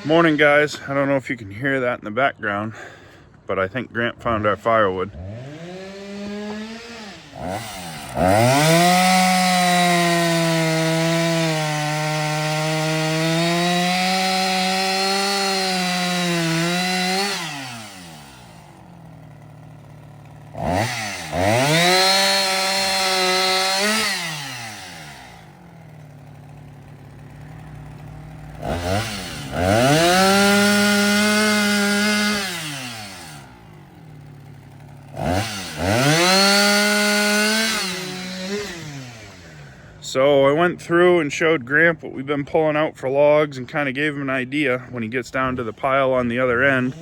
Morning, guys. I don't know if you can hear that in the background, but I think Gramp found our firewood. So I went through and showed Gramp what we've been pulling out for logs and kind of gave him an idea when he gets down to the pile on the other end.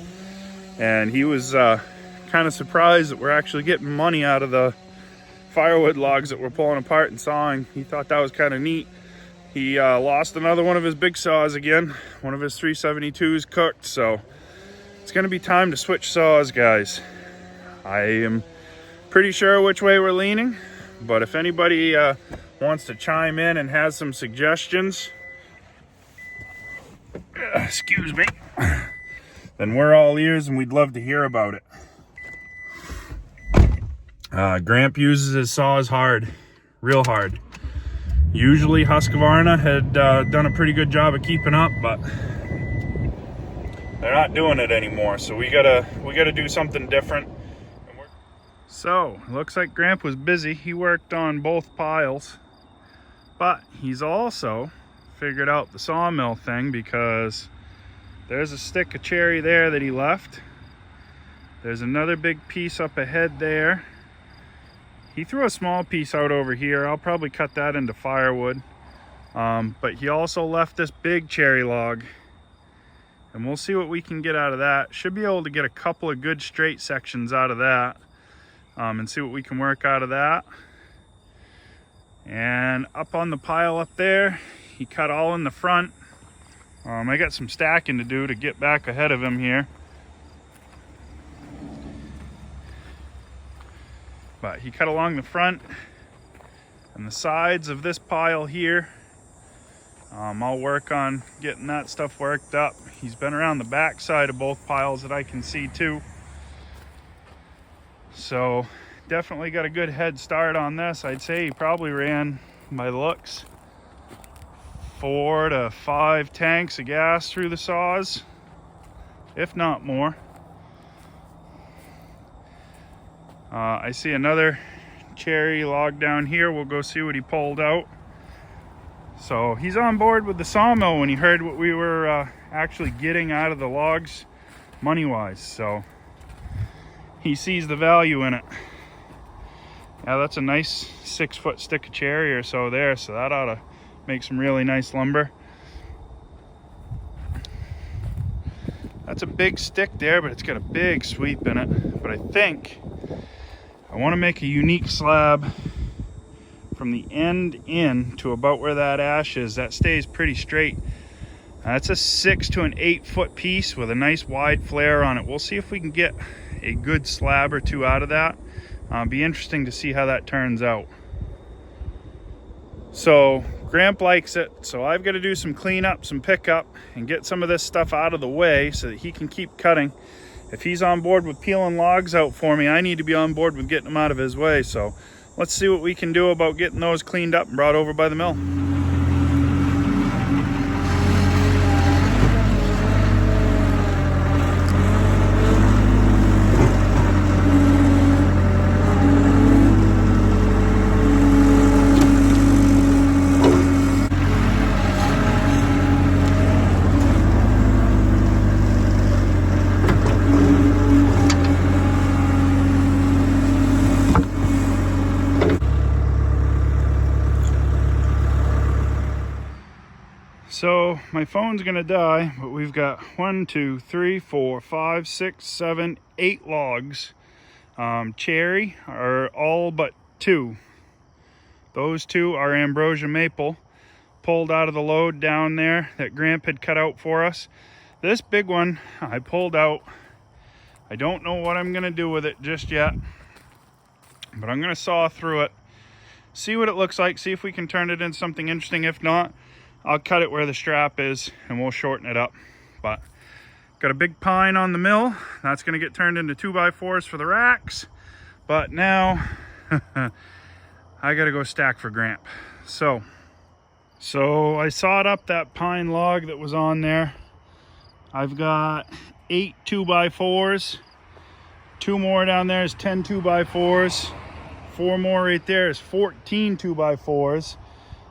And he was kind of surprised that we're actually getting money out of the firewood logs that we're pulling apart and sawing. He thought that was kind of neat. He lost another one of his big saws again. One of his 372s cooked, so it's gonna be time to switch saws, guys. I am pretty sure which way we're leaning, but if anybody wants to chime in and has some suggestions, excuse me, then we're all ears and we'd love to hear about it. Gramp uses his saws hard, real hard. Usually Husqvarna had done a pretty good job of keeping up, but they're not doing it anymore, so we gotta do something different. So looks like Gramp was busy. He worked on both piles, but he's also figured out the sawmill thing, because there's a stick of cherry there that he left. There's another big piece up ahead there. He threw a small piece out over here. I'll probably cut that into firewood. But he also left this big cherry log, and we'll see what we can get out of that. Should be able to get a couple of good straight sections out of that, and see what we can work out of that. And up on the pile up there, he cut all in the front. I got some stacking to do to get back ahead of him here. But he cut along the front and the sides of this pile here. I'll work on getting that stuff worked up. He's been around the back side of both piles that I can see too. So definitely got a good head start on this. I'd say he probably ran, by looks, 4 to 5 tanks of gas through the saws, if not more. I see another cherry log down here. We'll go see what he pulled out. So he's on board with the sawmill when he heard what we were actually getting out of the logs money-wise. So he sees the value in it. Yeah, that's a nice 6-foot stick of cherry or so there, so that ought to make some really nice lumber. That's a big stick there, but it's got a big sweep in it. But I think I want to make a unique slab from the end in to about where that ash is. That stays pretty straight. That's a 6 to an 8-foot piece with a nice wide flare on it. We'll see if we can get a good slab or two out of that. Be interesting to see how that turns out. So Gramp likes it, so I've got to do some cleanup, some pickup, and get some of this stuff out of the way so that he can keep cutting. If he's on board with peeling logs out for me, I need to be on board with getting them out of his way. So let's see what we can do about getting those cleaned up and brought over by the mill. So my phone's gonna die, but we've got 1, 2, 3, 4, 5, 6, 7, 8 logs. Cherry are all but 2. Those 2 are ambrosia maple, pulled out of the load down there that Gramp had cut out for us. This big one I pulled out. I don't know what I'm gonna do with it just yet, but I'm gonna saw through it, see what it looks like, see if we can turn it into something interesting. If not, I'll cut it where the strap is and we'll shorten it up. But got a big pine on the mill. That's going to get turned into 2x4s for the racks. But now I got to go stack for Gramp. So I sawed up that pine log that was on there. I've got 8 2x4s. 2 more down there is 10 2x4s. 4 more right there is 14 2x4s.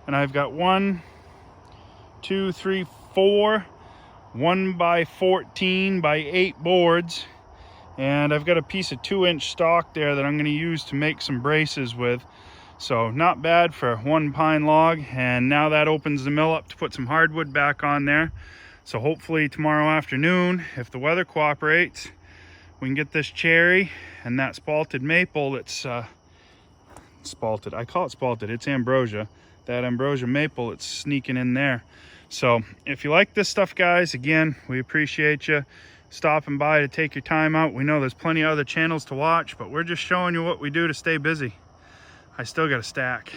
And I've got 1, 2, 3, 4 1x14 by 8 boards. And I've got a piece of 2-inch stock there that I'm going to use to make some braces with. So not bad for 1 pine log. And now that opens the mill up to put some hardwood back on there. So hopefully tomorrow afternoon, if the weather cooperates, we can get this cherry and that spalted maple that's spalted. I call it spalted. It's ambrosia. That ambrosia maple, it's sneaking in there. So if you like this stuff, guys, again, we appreciate you stopping by to take your time out. We know there's plenty of other channels to watch, but we're just showing you what we do to stay busy. I still got a stack.